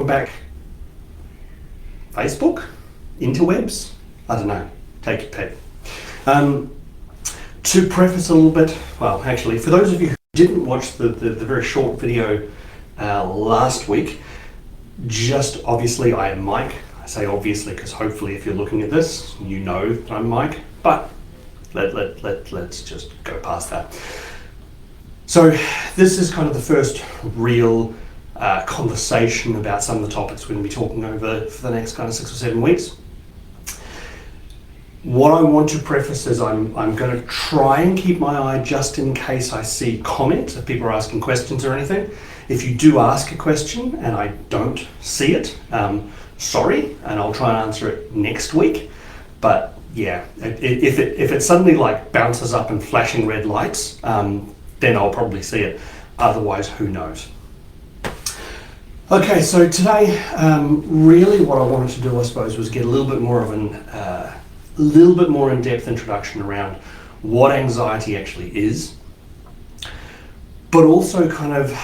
back. Facebook? Interwebs? I don't know. Take your pick. To preface a little bit, well, actually, for those of you who didn't watch the very short video last week, just obviously I am Mike. I say obviously because hopefully if you're looking at this, you know that I'm Mike, but let's just go past that. So this is kind of the first real conversation about some of the topics we're going to be talking over for the next kind of 6 or 7 weeks. What I want to preface is I'm going to try and keep my eye just in case I see comments, if people are asking questions or anything. If you do ask a question and I don't see it, sorry, and I'll try and answer it next week. But yeah, if it suddenly like bounces up and flashing red lights, then I'll probably see it. Otherwise, who knows? Okay, so today, really what I wanted to do, I suppose, was get a little bit more of a little bit more in-depth introduction around what anxiety actually is, but also kind of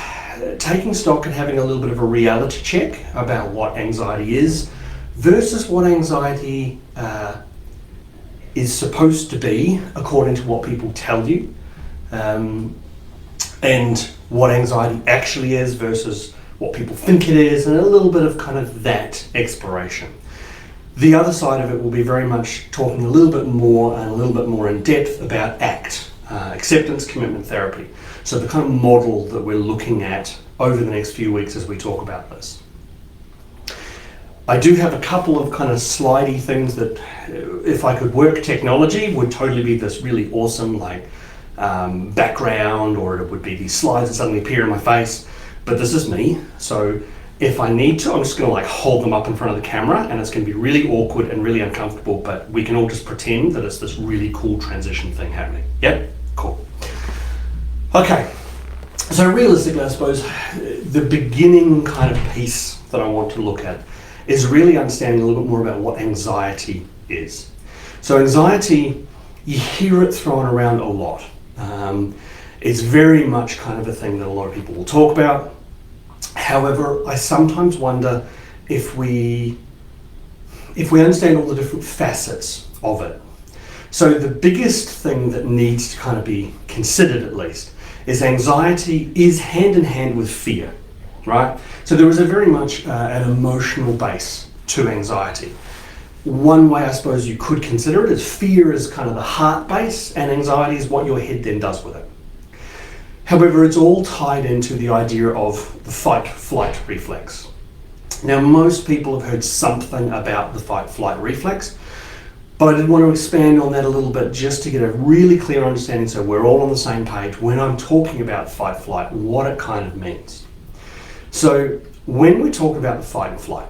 taking stock and having a little bit of a reality check about what anxiety is versus what anxiety is supposed to be according to what people tell you, and what anxiety actually is versus what people think it is, and a little bit of kind of that exploration. The other side of it will be very much talking a little bit more and a little bit more in depth about ACT, acceptance commitment therapy. So the kind of model that we're looking at over the next few weeks as we talk about this. I do have a couple of kind of slidey things that, if I could work technology, would totally be this really awesome like background, or it would be these slides that suddenly appear in my face. But this is me, so if I need to, I'm just going to like hold them up in front of the camera, and it's going to be really awkward and really uncomfortable, but we can all just pretend that it's this really cool transition thing happening. Yep, cool. Okay, so realistically, I suppose the beginning kind of piece that I want to look at is really understanding a little bit more about what anxiety is. So anxiety, you hear it thrown around a lot. It's very much kind of a thing that a lot of people will talk about. However, I sometimes wonder if we understand all the different facets of it. So the biggest thing that needs to kind of be considered, at least, is anxiety is hand in hand with fear, right? So there is a very much an emotional base to anxiety. One way I suppose you could consider it is fear is kind of the heart base, and anxiety is what your head then does with it. However, it's all tied into the idea of the fight-flight reflex. Now, most people have heard something about the fight-flight reflex, but I did want to expand on that a little bit just to get a really clear understanding so we're all on the same page when I'm talking about fight-flight, what it kind of means. So, when we talk about the fight and flight,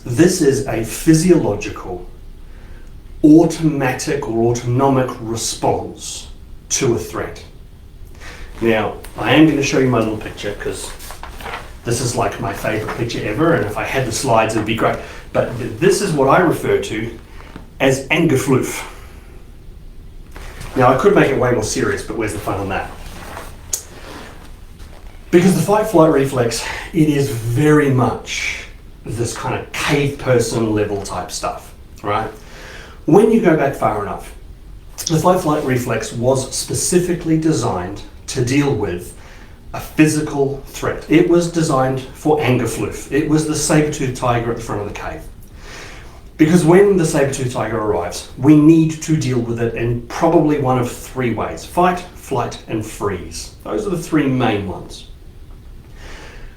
this is a physiological, automatic or autonomic response to a threat. Now, I am going to show you my little picture because this is like my favorite picture ever, and if I had the slides, it'd be great. But this is what I refer to as angefloof. Now, I could make it way more serious, but where's the fun on that? Because the fight-flight reflex, it is very much this kind of cave person level type stuff, right? When you go back far enough, the fight-flight reflex was specifically designed to deal with a physical threat. It was designed for angefloof. It was the saber-toothed tiger at the front of the cave. Because when the saber-toothed tiger arrives, we need to deal with it in probably one of 3 ways: fight, flight, and freeze. Those are the 3 main ones.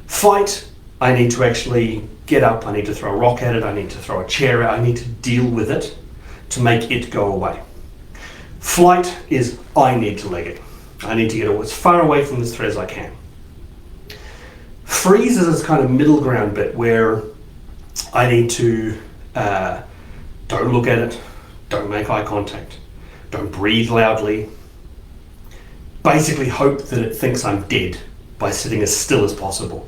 Fight, I need to actually get up, I need to throw a rock at it, I need to throw a chair out, I need to deal with it to make it go away. Flight is I need to leg it. I need to get as far away from this threat as I can. Freeze is this kind of middle ground bit where I need to don't look at it, don't make eye contact, don't breathe loudly. Basically hope that it thinks I'm dead by sitting as still as possible.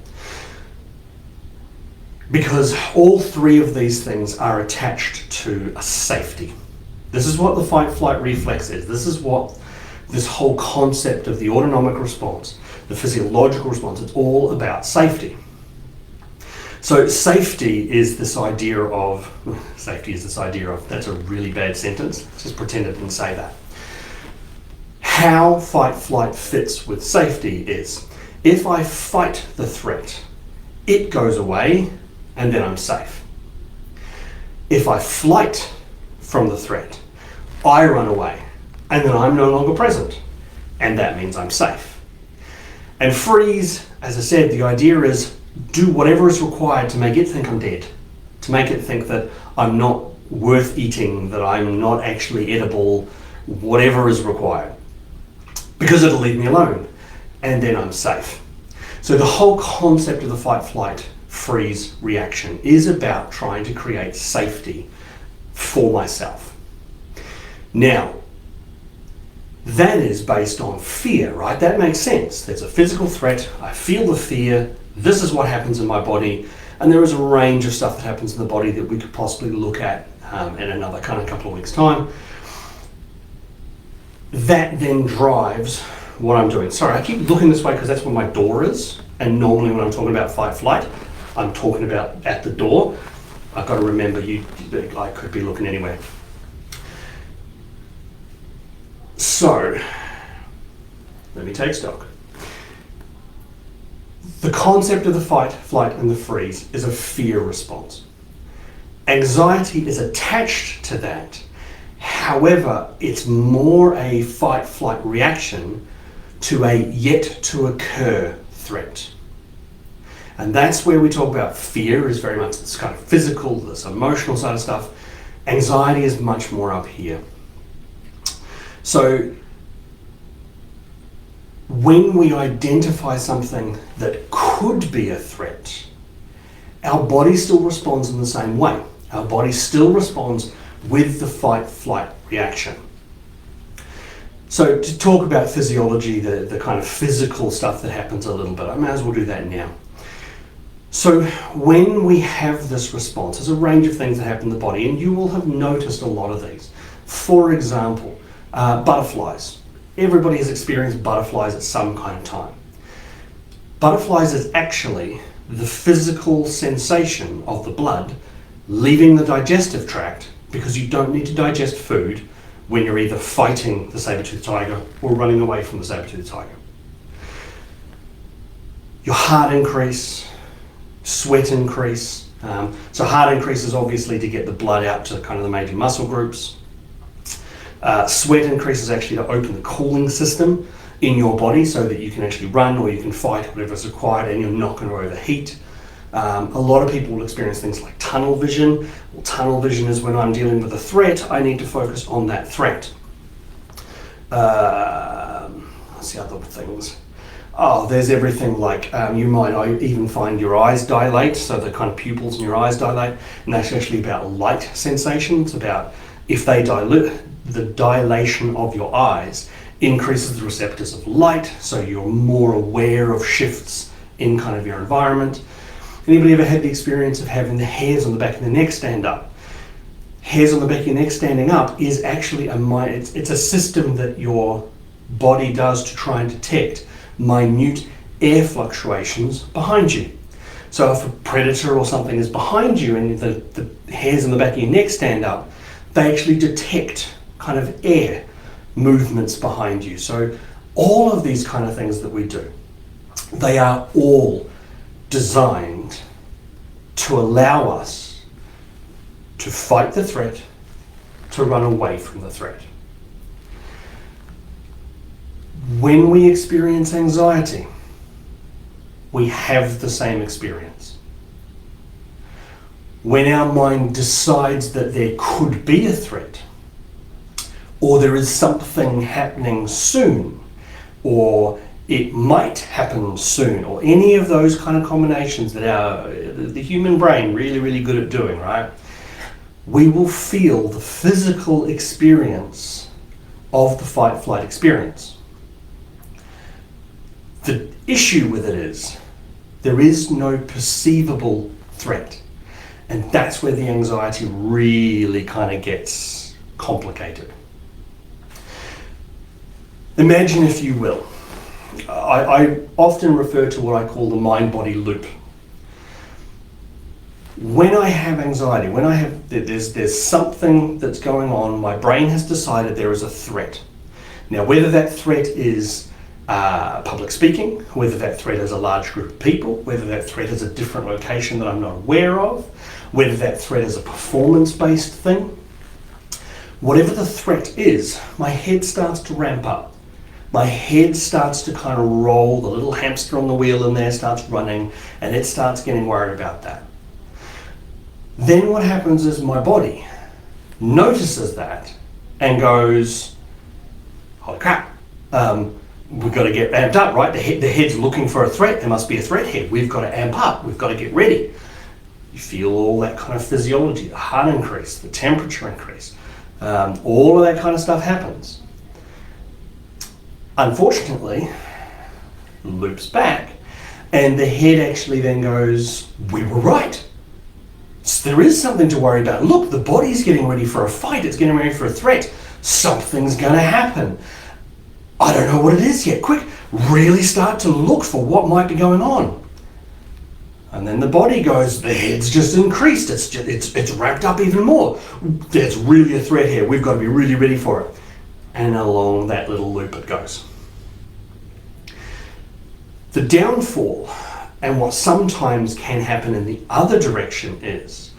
Because all 3 of these things are attached to a safety. This is what the fight-flight reflex is. This is what this whole concept of the autonomic response, the physiological response, it's all about safety. So safety is this idea of, that's a really bad sentence. Let's just pretend I didn't say that. How fight flight fits with safety is, if I fight the threat, it goes away and then I'm safe. If I flight from the threat, I run away and then I'm no longer present, and that means I'm safe. And freeze, as I said, the idea is do whatever is required to make it think I'm dead, to make it think that I'm not worth eating, that I'm not actually edible, whatever is required, because it'll leave me alone, and then I'm safe. So the whole concept of the fight, flight, freeze reaction is about trying to create safety for myself. Now, that is based on fear, right? That makes sense. There's a physical threat, I feel the fear, this is what happens in my body, and there is a range of stuff that happens in the body that we could possibly look at in another kind of couple of weeks' time. That then drives what I'm doing. Sorry, I keep looking this way because that's where my door is, and normally when I'm talking about fight flight, I'm talking about at the door. I've got to remember I could be looking anywhere. So, let me take stock. The concept of the fight, flight, and the freeze is a fear response. Anxiety is attached to that. However, it's more a fight, flight reaction to a yet to occur threat. And that's where we talk about fear is very much this kind of physical, this emotional side of stuff. Anxiety is much more up here. So when we identify something that could be a threat, our body still responds in the same way. Our body still responds with the fight-flight reaction. So to talk about physiology, the kind of physical stuff that happens a little bit, I may as well do that now. So when we have this response, there's a range of things that happen in the body, and you will have noticed a lot of these. For example, butterflies. Everybody has experienced butterflies at some kind of time. Butterflies is actually the physical sensation of the blood leaving the digestive tract, because you don't need to digest food when you're either fighting the saber-toothed tiger or running away from the saber-toothed tiger. Your heart increase, sweat increase. So heart increase is obviously to get the blood out to kind of the major muscle groups. Sweat increase is actually to open the cooling system in your body so that you can actually run or you can fight, whatever is required, and you're not going to overheat. A lot of people will experience things like tunnel vision. Well, tunnel vision is when I'm dealing with a threat, I need to focus on that threat. What's the other things? Oh, there's everything like you might even find your eyes dilate, so the kind of pupils in your eyes dilate, and that's actually about light sensation. It's about if they dilate, the dilation of your eyes increases the receptors of light, so you're more aware of shifts in kind of your environment. Anybody ever had the experience of having the hairs on the back of the neck stand up? Hairs on the back of your neck standing up is actually it's a system that your body does to try and detect minute air fluctuations behind you. So if a predator or something is behind you and the hairs on the back of your neck stand up, they actually detect kind of air movements behind you. So all of these kind of things that we do, they are all designed to allow us to fight the threat, to run away from the threat. When we experience anxiety, we have the same experience. When our mind decides that there could be a threat, or there is something happening soon, or it might happen soon, or any of those kind of combinations that the human brain really good at doing, right? We will feel the physical experience of the fight-flight experience. The issue with it is there is no perceivable threat, and that's where the anxiety really kind of gets complicated. Imagine, if you will, I often refer to what I call the mind-body loop. When I have anxiety, there's something that's going on, my brain has decided there is a threat. Now, whether that threat is public speaking, whether that threat is a large group of people, whether that threat is a different location that I'm not aware of, whether that threat is a performance-based thing, whatever the threat is, my head starts to ramp up. My head starts to kind of roll, the little hamster on the wheel in there starts running, and it starts getting worried about that. Then what happens is my body notices that and goes, holy crap, we've got to get amped up, right? The head's looking for a threat. There must be a threat here. We've got to amp up. We've got to get ready. You feel all that kind of physiology, the heart increase, the temperature increase, all of that kind of stuff happens. Unfortunately, loops back, and the head actually then goes, we were right. So there is something to worry about. Look, the body's getting ready for a fight. It's getting ready for a threat. Something's going to happen. I don't know what it is yet. Quick, really start to look for what might be going on. And then the body goes, the head's just increased. It's wrapped up even more. There's really a threat here. We've got to be really ready for it. And along that little loop it goes. The downfall, and what sometimes can happen in the other direction, is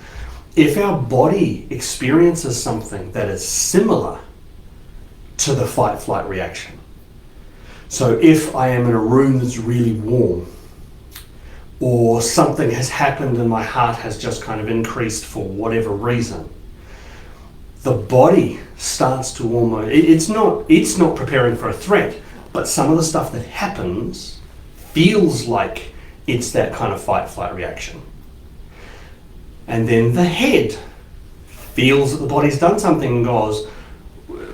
if our body experiences something that is similar to the fight-flight reaction. So if I am in a room that's really warm, or something has happened and my heart has just kind of increased for whatever reason, the body starts to almost, it's not preparing for a threat, but some of the stuff that happens feels like it's that kind of fight-flight reaction. And then the head feels that the body's done something and goes,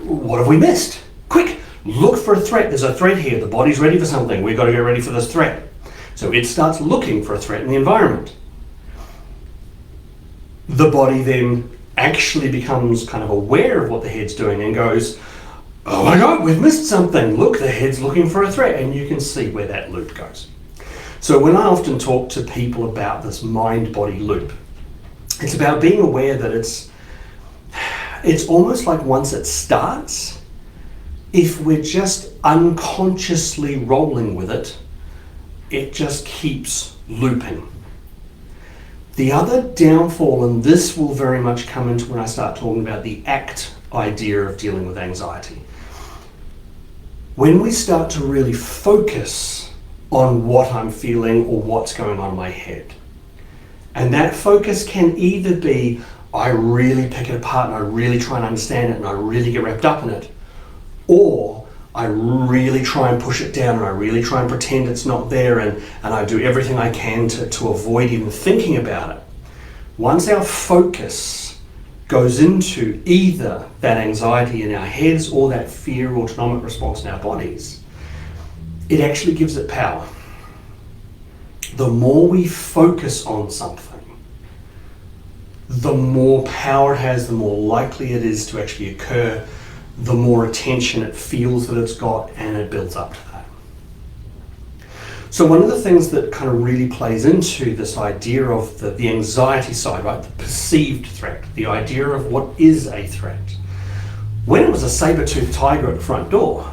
what have we missed? Quick, look for a threat. There's a threat here. The body's ready for something. We've got to get ready for this threat. So it starts looking for a threat in the environment. The body then actually becomes kind of aware of what the head's doing and goes, oh my God, we've missed something. Look, the head's looking for a threat. And you can see where that loop goes. So when I often talk to people about this mind-body loop, it's about being aware that it's almost like once it starts, if we're just unconsciously rolling with it, it just keeps looping. The other downfall, and this will very much come into when I start talking about the ACT idea of dealing with anxiety. When we start to really focus on what I'm feeling or what's going on in my head, and that focus can either be, I really pick it apart and I really try and understand it and I really get wrapped up in it, or I really try and push it down and I really try and pretend it's not there and I do everything I can to avoid even thinking about it. Once our focus goes into either that anxiety in our heads or that fear autonomic response in our bodies, it actually gives it power. The more we focus on something, the more power it has, the more likely it is to actually occur, the more attention it feels that it's got, and it builds up to that. So one of the things that kind of really plays into this idea of the anxiety side, right, the perceived threat, the idea of what is a threat. When it was a saber-toothed tiger at the front door,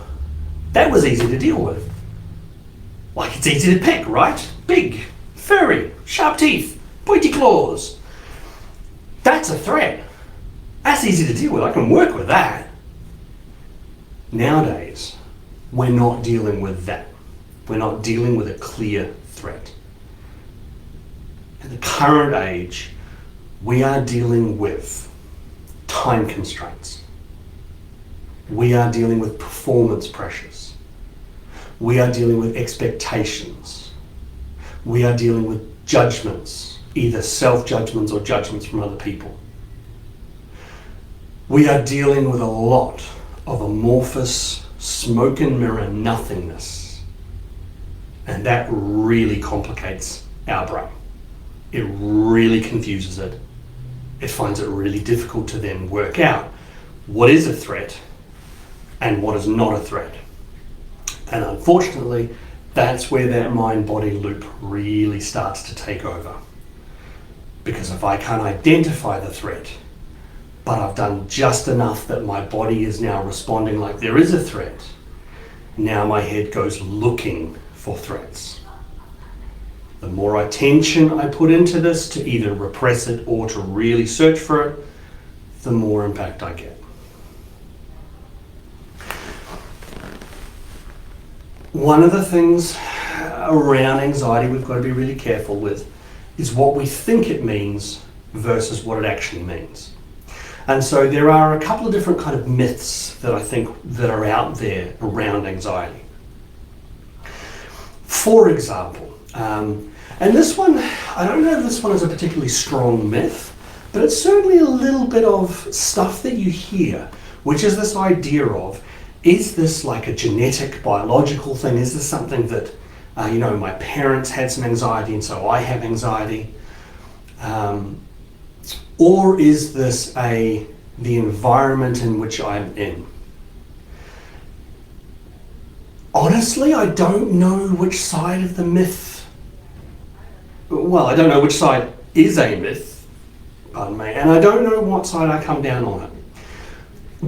that was easy to deal with. Like, it's easy to pick, right? Big, furry, sharp teeth, pointy claws. That's a threat. That's easy to deal with. I can work with that. Nowadays, we're not dealing with that. We're not dealing with a clear threat. In the current age, we are dealing with time constraints. We are dealing with performance pressures. We are dealing with expectations. We are dealing with judgments, either self-judgments or judgments from other people. We are dealing with a lot of amorphous, smoke and mirror nothingness. And that really complicates our brain. It really confuses it. It finds it really difficult to then work out what is a threat and what is not a threat. And unfortunately, that's where that mind-body loop really starts to take over. Because if I can't identify the threat, but I've done just enough that my body is now responding like there is a threat, now my head goes looking for threats. The more attention I put into this to either repress it or to really search for it, the more impact I get. One of the things around anxiety we've got to be really careful with is what we think it means versus what it actually means. And so there are a couple of different kind of myths that I think that are out there around anxiety. For example, and this one, I don't know if this one is a particularly strong myth, but it's certainly a little bit of stuff that you hear, which is this idea of, is this like a genetic, biological thing? Is this something that, my parents had some anxiety and so I have anxiety? Or is this the environment in which I'm in? Honestly, I don't know which side of the myth. Well, I don't know which side is a myth, pardon me, and I don't know what side I come down on it.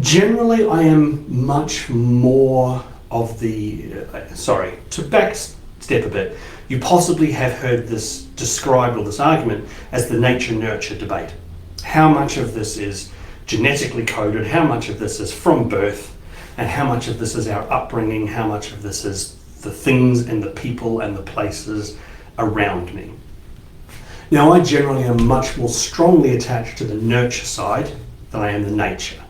Generally, I am much more of to backstep a bit, you possibly have heard this described, or this argument, as the nature-nurture debate. How much of this is genetically coded, how much of this is from birth, and how much of this is our upbringing, how much of this is the things and the people and the places around me. Now, I generally am much more strongly attached to the nurture side than I am the nature.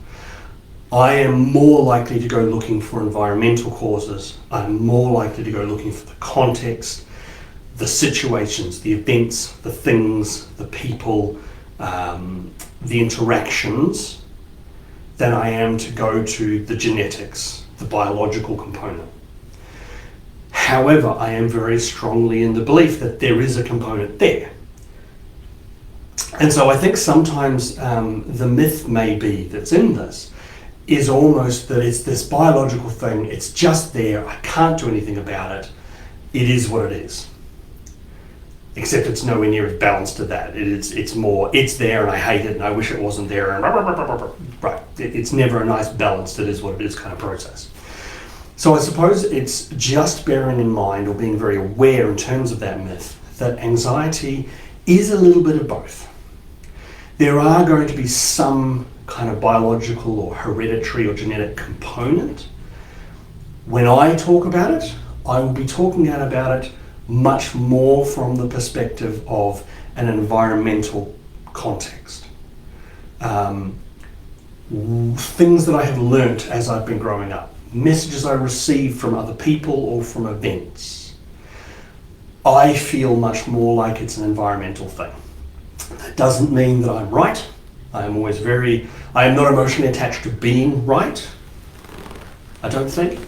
I am more likely to go looking for environmental causes. I'm more likely to go looking for the context, the situations, the events, the things, the people, the interactions, than I am to go to the genetics, the biological component. However, I am very strongly in the belief that there is a component there. And so I think sometimes the myth maybe that's in this is almost that it's this biological thing, it's just there, I can't do anything about it, it is what it is. Except it's nowhere near as balanced to that. It's more, it's there and I hate it and I wish it wasn't there and right. It's never a nice balanced, it is what it is kind of process. So I suppose it's just bearing in mind or being very aware in terms of that myth that anxiety is a little bit of both. There are going to be some kind of biological or hereditary or genetic component. When I talk about it, I will be talking about it much more from the perspective of an environmental context. Things that I have learnt as I've been growing up, messages I receive from other people or from events. I feel much more like it's an environmental thing. That doesn't mean that I'm right. I am not emotionally attached to being right, I don't think.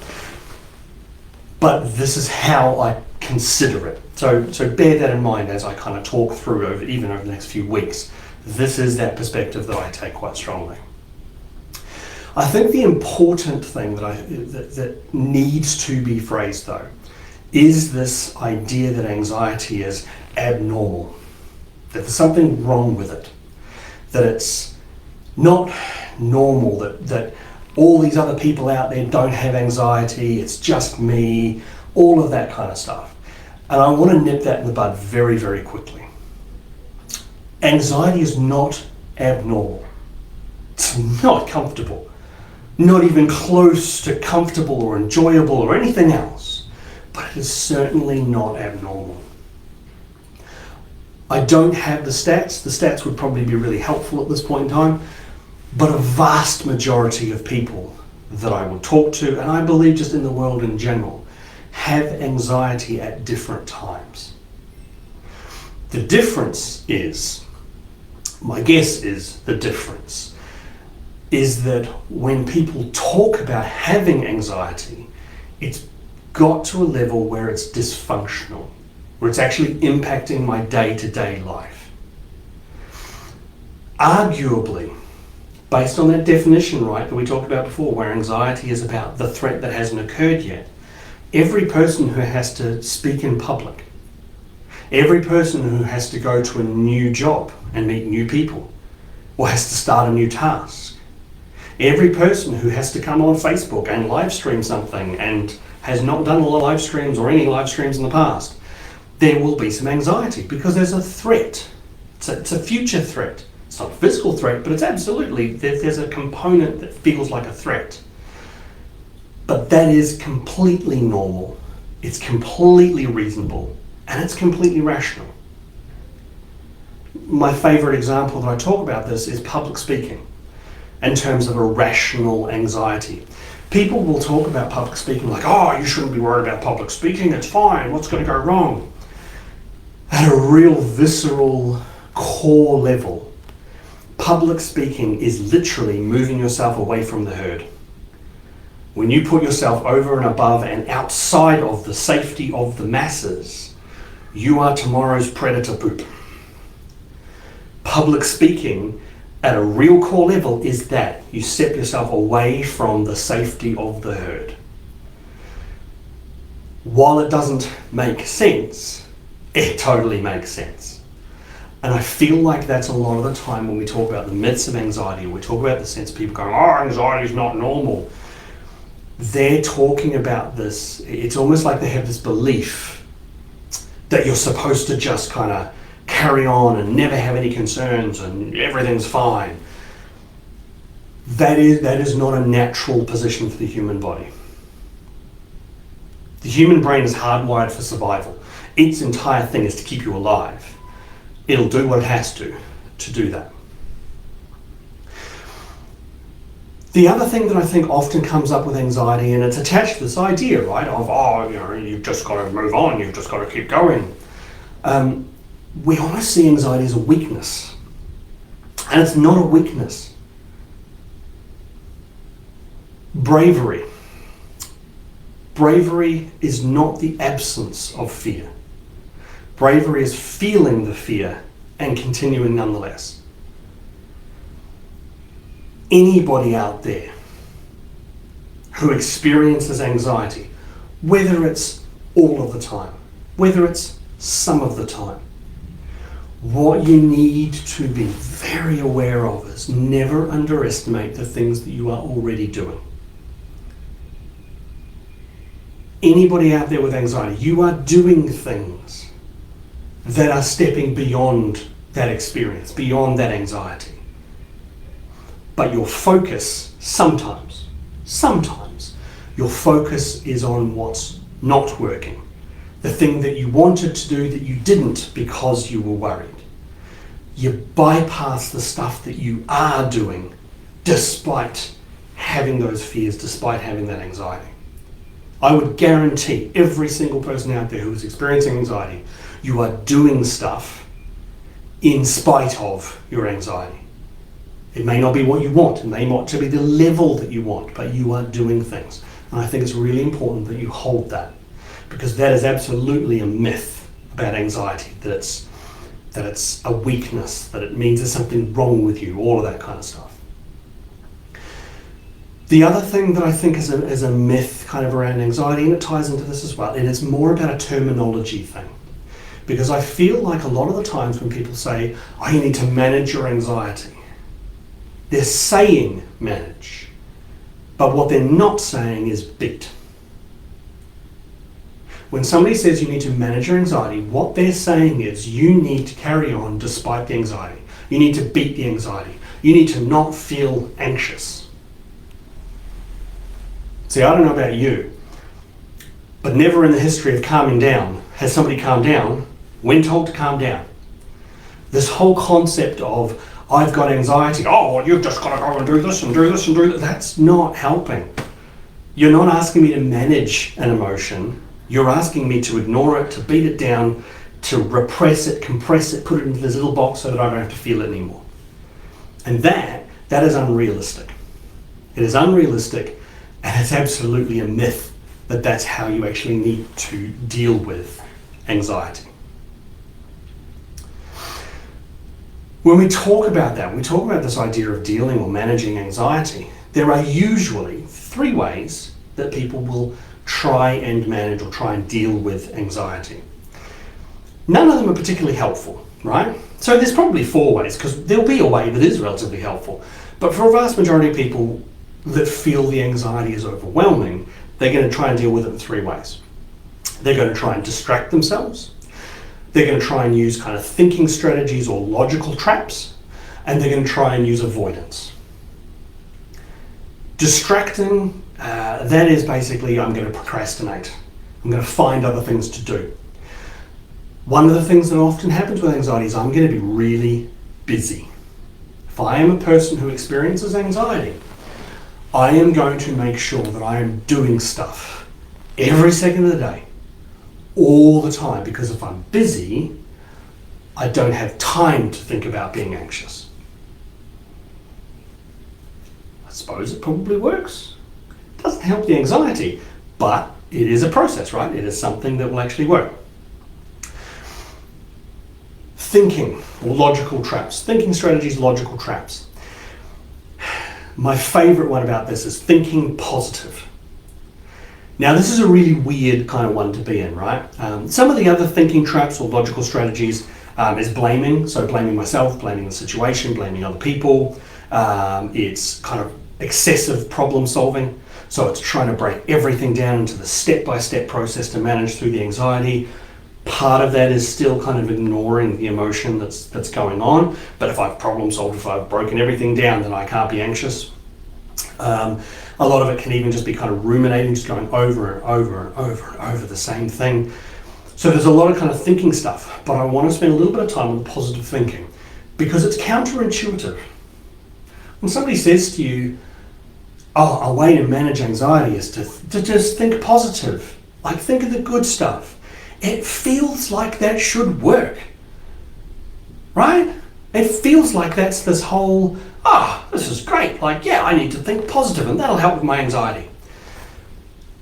But this is how I consider it. So bear that in mind as I kind of talk through even over the next few weeks. This is that perspective that I take quite strongly. I think the important thing that needs to be phrased though is this idea that anxiety is abnormal, that there's something wrong with it, that it's not normal, that all these other people out there don't have anxiety, it's just me, all of that kind of stuff. And I want to nip that in the bud very, very quickly. Anxiety is not abnormal. It's not comfortable. Not even close to comfortable or enjoyable or anything else. But it is certainly not abnormal. I don't have the stats. The stats would probably be really helpful at this point in time. But a vast majority of people that I would talk to, and I believe just in the world in general, have anxiety at different times. The difference is, my guess is the difference, is that when people talk about having anxiety, it's got to a level where it's dysfunctional, where it's actually impacting my day-to-day life. Arguably, based on that definition, right, that we talked about before, where anxiety is about the threat that hasn't occurred yet, every person who has to speak in public, Every person who has to go to a new job and meet new people, or has to start a new task. Every person who has to come on Facebook and live stream something and has not done a lot of live streams or any live streams in the past, there will be some anxiety because there's a threat. It's a future threat. It's not a physical threat, but it's absolutely, there's a component that feels like a threat. But that is completely normal. It's completely reasonable, and it's completely rational. My favorite example that I talk about this is public speaking in terms of a rational anxiety. People will talk about public speaking like, oh, you shouldn't be worried about public speaking, it's fine, what's going to go wrong? At a real visceral core level, public speaking is literally moving yourself away from the herd. When you put yourself over and above and outside of the safety of the masses, you are tomorrow's predator poop. Public speaking at a real core level is that you step yourself away from the safety of the herd. While it doesn't make sense, it totally makes sense. And I feel like that's a lot of the time when we talk about the myths of anxiety, we talk about the sense of people going, oh, anxiety is not normal. They're talking about this, it's almost like they have this belief that you're supposed to just kind of carry on and never have any concerns and everything's fine. That is not a natural position for the human body. The human brain is hardwired for survival. Its entire thing is to keep you alive. It'll do what it has to do that. The other thing that I think often comes up with anxiety, and it's attached to this idea, right, of, oh, you know, you've just got to move on, you've just got to keep going. We almost see anxiety as a weakness. And it's not a weakness. Bravery. Bravery is not the absence of fear. Bravery is feeling the fear and continuing nonetheless. Anybody out there who experiences anxiety, whether it's all of the time, whether it's some of the time, what you need to be very aware of is never underestimate the things that you are already doing. Anybody out there with anxiety, you are doing things that are stepping beyond that experience, beyond that anxiety. But your focus, sometimes, your focus is on what's not working. The thing that you wanted to do that you didn't because you were worried. You bypass the stuff that you are doing despite having those fears, despite having that anxiety. I would guarantee every single person out there who is experiencing anxiety, you are doing stuff in spite of your anxiety. It may not be what you want, it may not be the level that you want, but you are doing things. And I think it's really important that you hold that, because that is absolutely a myth about anxiety, that it's a weakness, that it means there's something wrong with you, all of that kind of stuff. The other thing that I think is a myth kind of around anxiety, and it ties into this as well, and it's more about a terminology thing. Because I feel like a lot of the times when people say, oh, you need to manage your anxiety, they're saying manage, but what they're not saying is beat. When somebody says you need to manage your anxiety, what they're saying is you need to carry on despite the anxiety. You need to beat the anxiety. You need to not feel anxious. See, I don't know about you, but never in the history of calming down has somebody calmed down when told to calm down. This whole concept of I've got anxiety, oh, well, you've just got to go and do this and do this and do that. That's not helping. You're not asking me to manage an emotion. You're asking me to ignore it, to beat it down, to repress it, compress it, put it into this little box so that I don't have to feel it anymore. And that is unrealistic. It is unrealistic, and it's absolutely a myth that that's how you actually need to deal with anxiety. When we talk about that, we talk about this idea of dealing or managing anxiety, there are usually 3 ways that people will try and manage or try and deal with anxiety. None of them are particularly helpful, right? So there's probably 4 ways, because there'll be a way that is relatively helpful. But for a vast majority of people that feel the anxiety is overwhelming, they're going to try and deal with it in 3 ways. They're going to try and distract themselves. They're going to try and use kind of thinking strategies or logical traps. And they're going to try and use avoidance. Distracting, that is basically I'm going to procrastinate. I'm going to find other things to do. One of the things that often happens with anxiety is I'm going to be really busy. If I am a person who experiences anxiety, I am going to make sure that I am doing stuff every second of the day, all the time, because if I'm busy, I don't have time to think about being anxious. I suppose it probably works. It doesn't help the anxiety, but it is a process, right? It is something that will actually work. Thinking, or logical traps. Thinking strategies, logical traps. My favorite one about this is thinking positive. Now, this is a really weird kind of one to be in, right? Some of the other thinking traps or logical strategies is blaming. So blaming myself, blaming the situation, blaming other people. It's kind of excessive problem solving. So it's trying to break everything down into the step-by-step process to manage through the anxiety. Part of that is still kind of ignoring the emotion that's going on. But if I've problem solved, if I've broken everything down, then I can't be anxious. A lot of it can even just be kind of ruminating, just going over and over and over and over the same thing. So there's a lot of kind of thinking stuff, but I want to spend a little bit of time on positive thinking because it's counterintuitive. When somebody says to you, oh, a way to manage anxiety is to just think positive, like think of the good stuff. It feels like that should work, right? It feels like that's this whole, this is great. Like, yeah, I need to think positive and that'll help with my anxiety.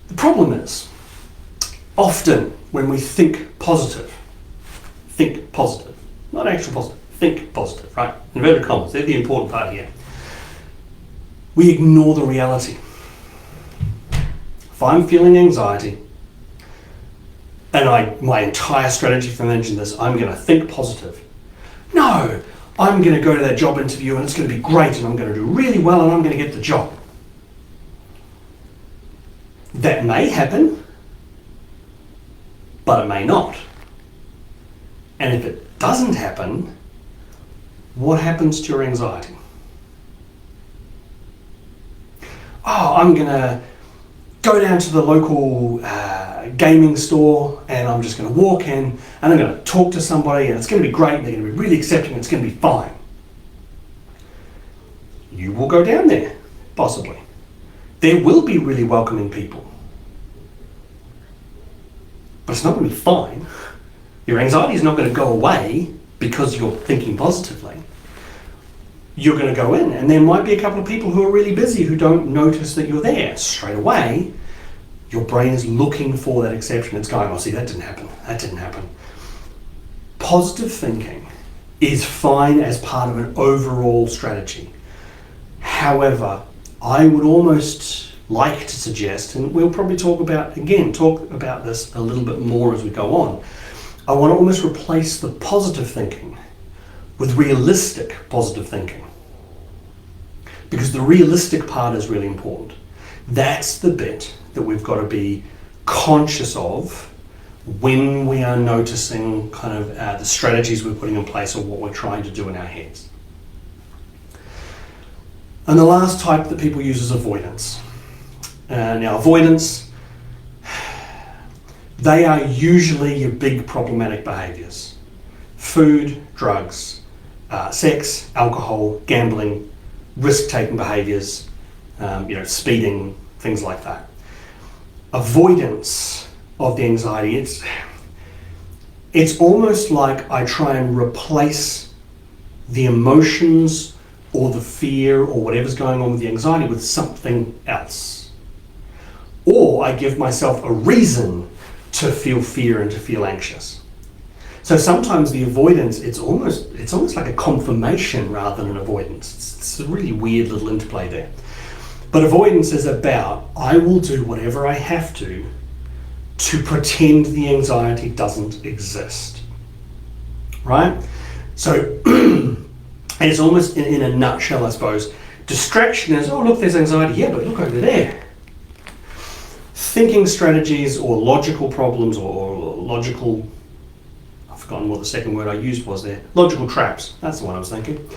The problem is, often when we think positive, not actual positive, think positive, right? Inverted commas, they're the important part here. We ignore the reality. If I'm feeling anxiety, and my entire strategy for managing this, I'm going to think positive. No, I'm going to go to that job interview and it's going to be great and I'm going to do really well and I'm going to get the job. That may happen, but it may not. And if it doesn't happen, what happens to your anxiety? Oh, I'm going to go down to the local gaming store and I'm just going to walk in and I'm going to talk to somebody and it's going to be great and they're going to be really accepting and it's going to be fine. You will go down there, possibly. There will be really welcoming people. But it's not going to be fine. Your anxiety is not going to go away because you're thinking positively. You're going to go in and there might be a couple of people who are really busy who don't notice that you're there. Straight away, your brain is looking for that exception. It's going, see, that didn't happen. Positive thinking is fine as part of an overall strategy. However, I would almost like to suggest, and we'll probably talk about this a little bit more as we go on, I want to almost replace the positive thinking with realistic positive thinking. Because the realistic part is really important. That's the bit that we've got to be conscious of when we are noticing kind of the strategies we're putting in place or what we're trying to do in our heads. And the last type that people use is avoidance. Now avoidance, they are usually your big problematic behaviors. Food, drugs, sex, alcohol, gambling, risk-taking behaviors, speeding, things like that. Avoidance of the anxiety, it's almost like I try and replace the emotions or the fear or whatever's going on with the anxiety with something else. Or I give myself a reason to feel fear and to feel anxious. So sometimes the avoidance, it's almost like a confirmation rather than an avoidance. It's a really weird little interplay there. But avoidance is about, I will do whatever I have to pretend the anxiety doesn't exist. right? So, and it's almost in a nutshell, I suppose. Distraction is, oh, look, there's anxiety. Yeah, but look over there. Thinking strategies or logical problems or logical, I've forgotten what the second word I used was there. Logical traps, that's the one I was thinking.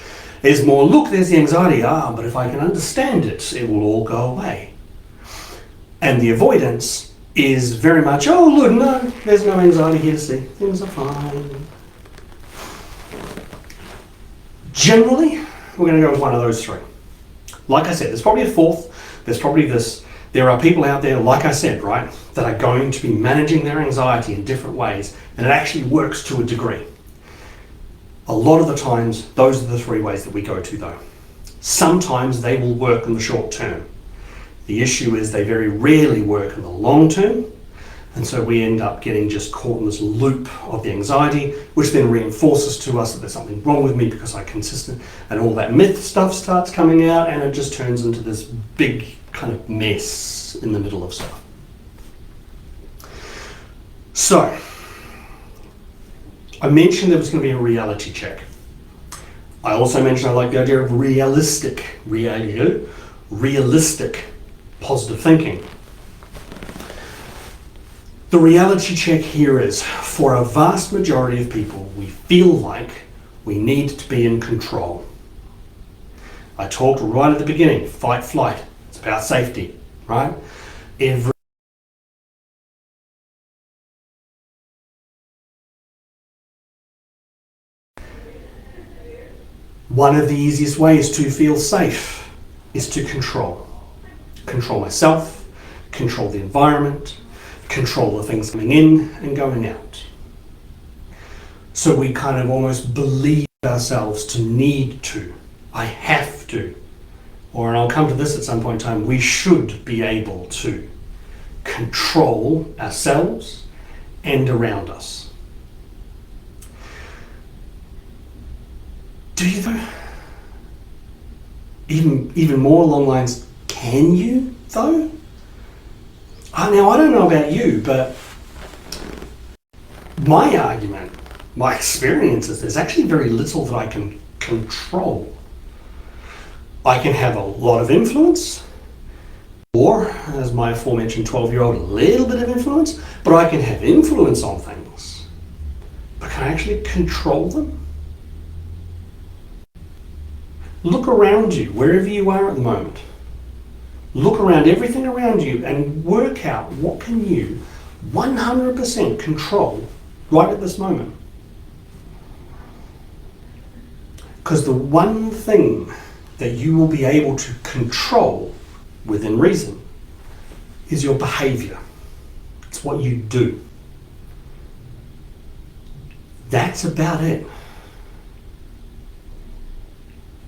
Is more, look, there's the anxiety. But if I can understand it, it will all go away. And the avoidance is very much, oh, look, no, there's no anxiety here to see. Things are fine. Generally, we're going to go with one of those three. Like I said, there's probably a fourth. There's probably this. There are people out there, like I said, right, that are going to be managing their anxiety in different ways, and it actually works to a degree. A lot of the times, those are the three ways that we go to, though. Sometimes they will work in the short term. The issue is they very rarely work in the long term, and so we end up getting just caught in this loop of the anxiety, which then reinforces to us that there's something wrong with me because I'm consistent, and all that myth stuff starts coming out, and it just turns into this big kind of mess in the middle of stuff. So, I mentioned there was going to be a reality check. I also mentioned I like the idea of realistic positive thinking. The reality check here is, for a vast majority of people, we feel like we need to be in control. I talked right at the beginning, fight, flight. It's about safety, right? One of the easiest ways to feel safe is to control. Control myself, control the environment, control the things coming in and going out. So we kind of almost believe ourselves to need to. I have to. Or, and I'll come to this at some point in time, we should be able to control ourselves and around us. Do you though? Even more along lines, can you though? Now, I don't know about you, but my argument, my experience is there's actually very little that I can control. I can have a lot of influence, or, as my aforementioned 12-year-old, a little bit of influence, but I can have influence on things. But can I actually control them? Look around you, wherever you are at the moment. Look around everything around you and work out what can you 100% control right at this moment. Because the one thing that you will be able to control within reason is your behavior. It's what you do. That's about it.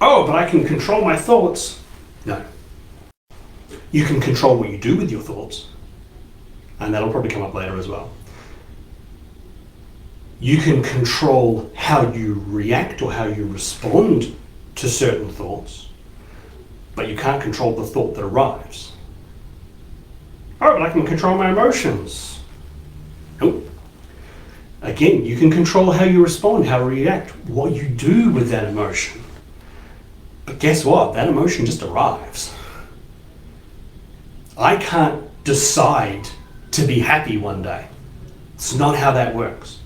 Oh, but I can control my thoughts. No. You can control what you do with your thoughts, and that'll probably come up later as well. You can control how you react or how you respond to certain thoughts, but you can't control the thought that arrives. Oh, but I can control my emotions. Nope. Again, you can control how you respond, how you react, what you do with that emotion. But guess what? That emotion just arrives. I can't decide to be happy one day. It's not how that works.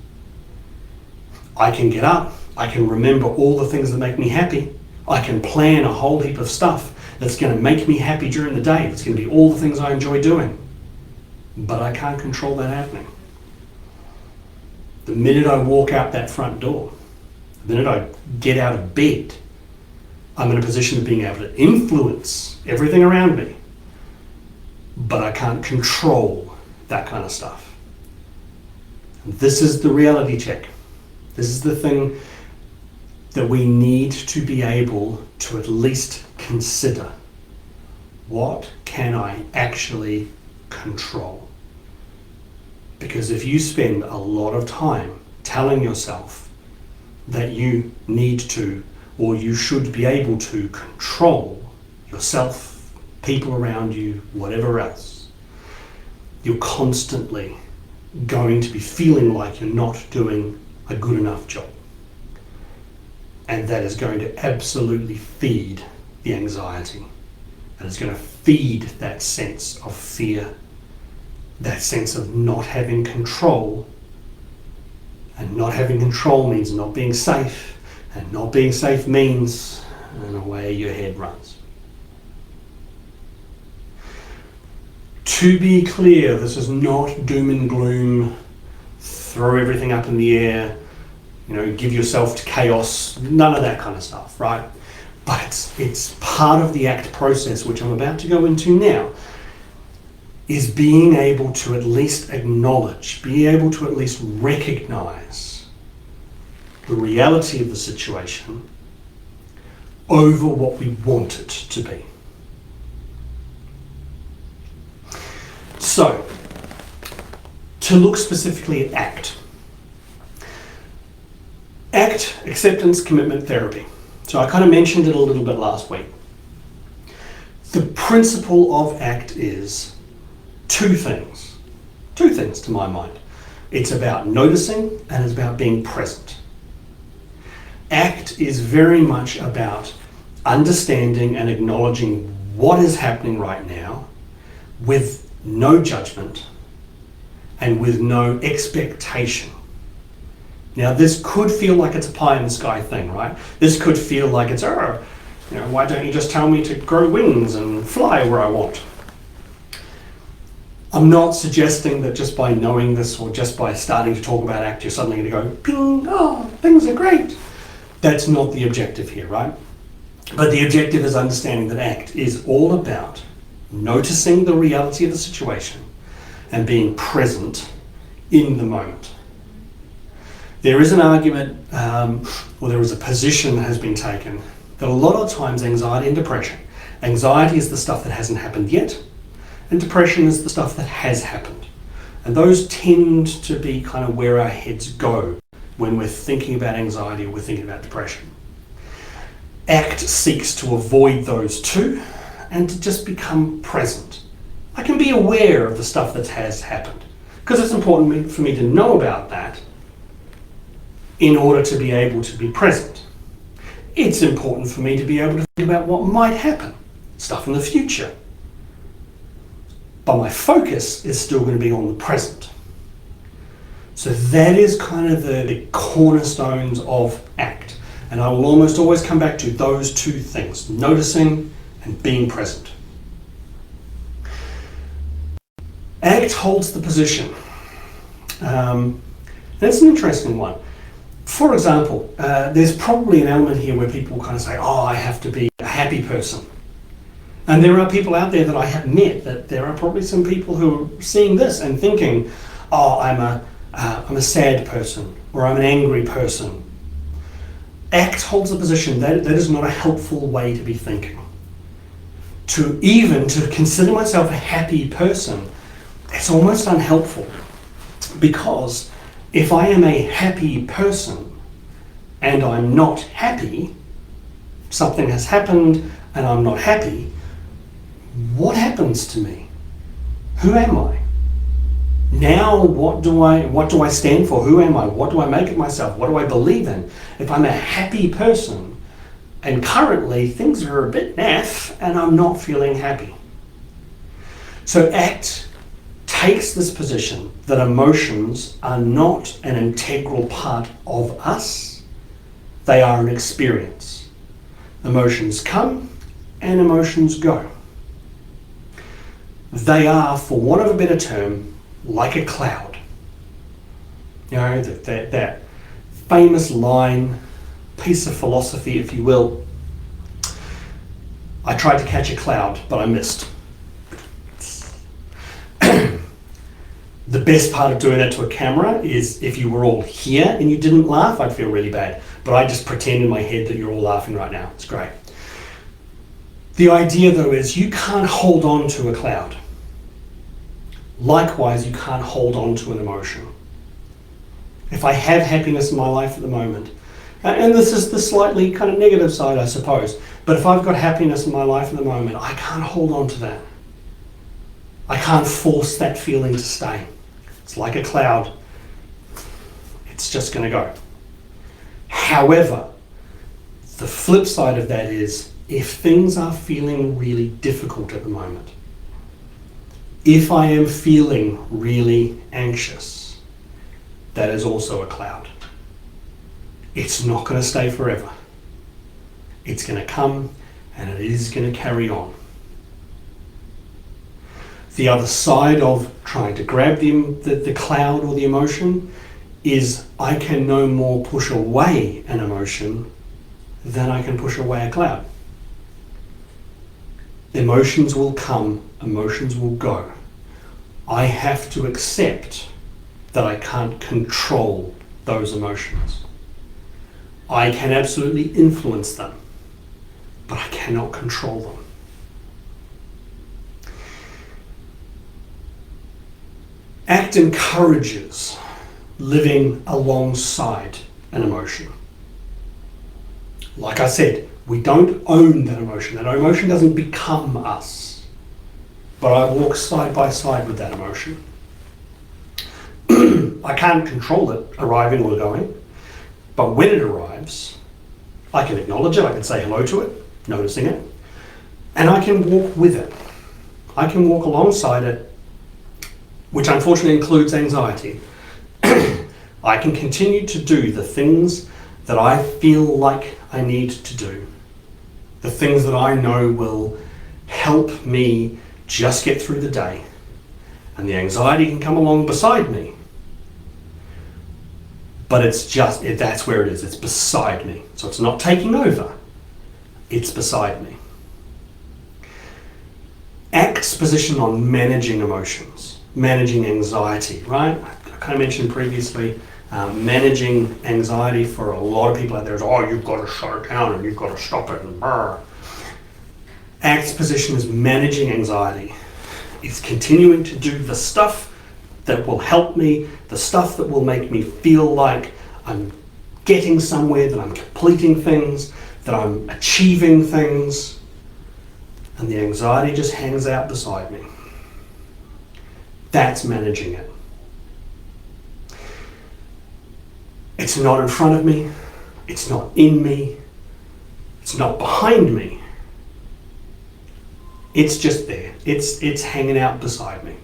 I can get up, I can remember all the things that make me happy. I can plan a whole heap of stuff that's going to make me happy during the day. It's going to be all the things I enjoy doing. But I can't control that happening. The minute I walk out that front door, the minute I get out of bed, I'm in a position of being able to influence everything around me. But I can't control that kind of stuff. And this is the reality check. This is the thing that we need to be able to at least consider. What can I actually control? Because if you spend a lot of time telling yourself that you need to, or you should be able to control yourself, people around you, whatever else, you're constantly going to be feeling like you're not doing a good enough job. And that is going to absolutely feed the anxiety. And it's going to feed that sense of fear, that sense of not having control. And not having control means not being safe. And not being safe means, and away your head runs. To be clear, this is not doom and gloom, throw everything up in the air, give yourself to chaos, none of that kind of stuff, right? But it's part of the ACT process, which I'm about to go into now, is being able to at least acknowledge, be able to at least recognize the reality of the situation over what we want it to be. So, to look specifically at ACT. ACT, Acceptance Commitment Therapy. So I kind of mentioned it a little bit last week. The principle of ACT is two things to my mind. It's about noticing and it's about being present. ACT is very much about understanding and acknowledging what is happening right now with no judgment and with no expectation. Now, this could feel like it's a pie in the sky thing, right? This could feel like it's, why don't you just tell me to grow wings and fly where I want? I'm not suggesting that just by knowing this or just by starting to talk about ACT, you're suddenly going to go, ping, oh, things are great. That's not the objective here, right? But the objective is understanding that ACT is all about noticing the reality of the situation and being present in the moment. There is an argument, or there is a position that has been taken that a lot of times anxiety and depression, anxiety is the stuff that hasn't happened yet, and depression is the stuff that has happened. And those tend to be kind of where our heads go when we're thinking about anxiety or we're thinking about depression. ACT seeks to avoid those two and to just become present. I can be aware of the stuff that has happened because it's important for me to know about that in order to be able to be present. It's important for me to be able to think about what might happen, stuff in the future. But my focus is still going to be on the present. So that is kind of the cornerstones of ACT. And I will almost always come back to those two things, noticing and being present. ACT holds the position. And it's an interesting one. For example, there's probably an element here where people kind of say, I have to be a happy person. And there are people out there that I have met, that there are probably some people who are seeing this and thinking, I'm a sad person, or I'm an angry person. ACT holds the position that is not a helpful way to be thinking. To consider myself a happy person, it's almost unhelpful, because if I am a happy person and I'm not happy, something has happened and I'm not happy, what happens to me? Who am I? Now what do I stand for? Who am I? What do I make of myself? What do I believe in? If I'm a happy person and currently things are a bit naff and I'm not feeling happy. So ACT takes this position that emotions are not an integral part of us. They are an experience. Emotions come and emotions go. They are, for want of a better term, like a cloud. That famous line, piece of philosophy, if you will. I tried to catch a cloud, but I missed. The best part of doing that to a camera is if you were all here and you didn't laugh, I'd feel really bad. But I just pretend in my head that you're all laughing right now. It's great. The idea, though, is you can't hold on to a cloud. Likewise, you can't hold on to an emotion. If I have happiness in my life at the moment, and this is the slightly kind of negative side, I suppose, but if I've got happiness in my life at the moment, I can't hold on to that. I can't force that feeling to stay. It's like a cloud. It's just going to go. However, The flip side of that is, if things are feeling really difficult at the moment, if I am feeling really anxious, that is also a cloud. It's not going to stay forever. It's going to come and it is going to carry on. The other side of trying to grab the cloud or the emotion is I can no more push away an emotion than I can push away a cloud. Emotions will come, emotions will go. I have to accept that I can't control those emotions. I can absolutely influence them, but I cannot control them. ACT encourages living alongside an emotion. Like I said, we don't own that emotion. That emotion doesn't become us. But I walk side by side with that emotion. I can't control it arriving or going, but when it arrives, I can acknowledge it, I can say hello to it, noticing it, and I can walk with it. I can walk alongside it, which unfortunately includes anxiety. I can continue to do the things that I feel like I need to do. The things that I know will help me just get through the day. And the anxiety can come along beside me. But it's just, that's where it is. It's beside me. So it's not taking over. It's beside me. ACT's position on managing emotions, managing anxiety, right? I kind of mentioned previously, managing anxiety for a lot of people out there is, oh, you've got to shut it down and you've got to stop it and brr. ACT's position is managing anxiety. It's continuing to do the stuff that will help me, the stuff that will make me feel like I'm getting somewhere, that I'm completing things, that I'm achieving things, and the anxiety just hangs out beside me. That's managing it. It's not in front of me, it's not in me, it's not behind me. It's just there. It's hanging out beside me.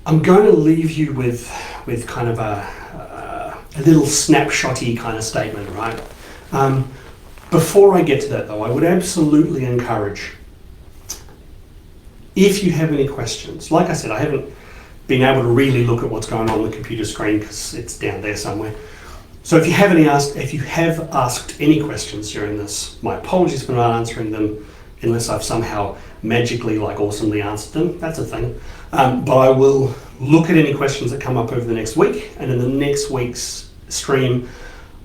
I'm going to leave you with kind of a little snapshotty kind of statement, right? Before I get to that though, I would absolutely encourage, if you have any questions, like I said, I haven't been able to really look at what's going on the computer screen because it's down there somewhere. So if you have asked any questions during this, my apologies for not answering them unless I've somehow magically, awesomely answered them. That's a thing. But I will look at any questions that come up over the next week, and in the next week's stream,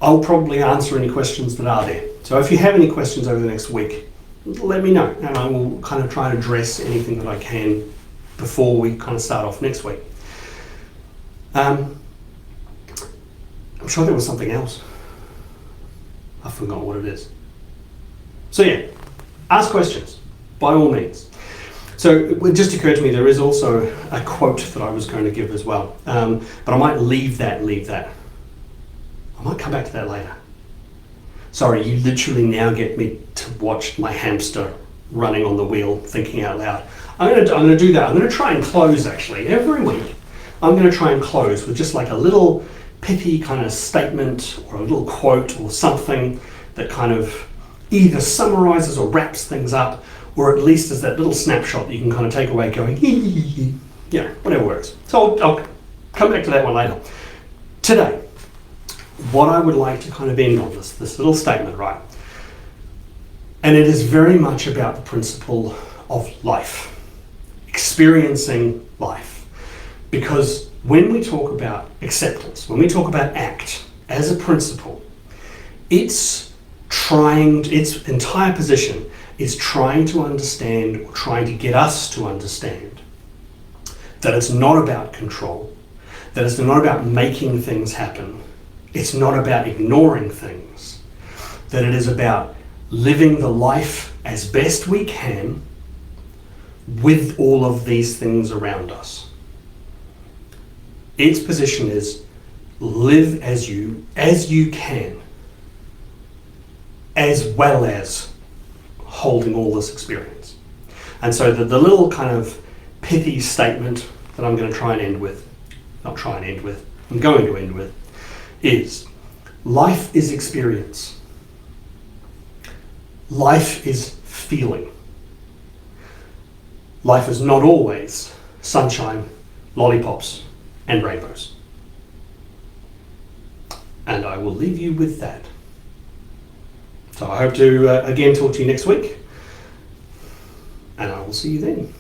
I'll probably answer any questions that are there. So if you have any questions over the next week, let me know, and I will kind of try and address anything that I can before we kind of start off next week. I'm sure there was something else. I forgot what it is. So yeah, ask questions, by all means. So it just occurred to me there is also a quote that I was going to give as well, but I might leave that. I might come back to that later. Sorry, you literally now get me to watch my hamster running on the wheel, thinking out loud. I'm going to do that. I'm going to try and close actually every week. I'm going to try and close with just like a little pithy kind of statement or a little quote or something that kind of either summarizes or wraps things up, or at least is that little snapshot that you can kind of take away going, yeah, whatever works. So I'll come back to that one later. Today, what I would like to kind of end on this little statement, right? And it is very much about the principle of life, experiencing life. Because when we talk about acceptance, when we talk about ACT as a principle, its entire position is trying to understand, or trying to get us to understand, that it's not about control, that it's not about making things happen, it's not about ignoring things, that it is about living the life as best we can with all of these things around us. Its position is live as you can, as well as holding all this experience. And so the little kind of pithy statement that I'm going to try and end with, I'm going to end with, is life is experience. Life is feeling. Life is not always sunshine, lollipops, and rainbows. And I will leave you with that. So I hope to again talk to you next week, and I will see you then.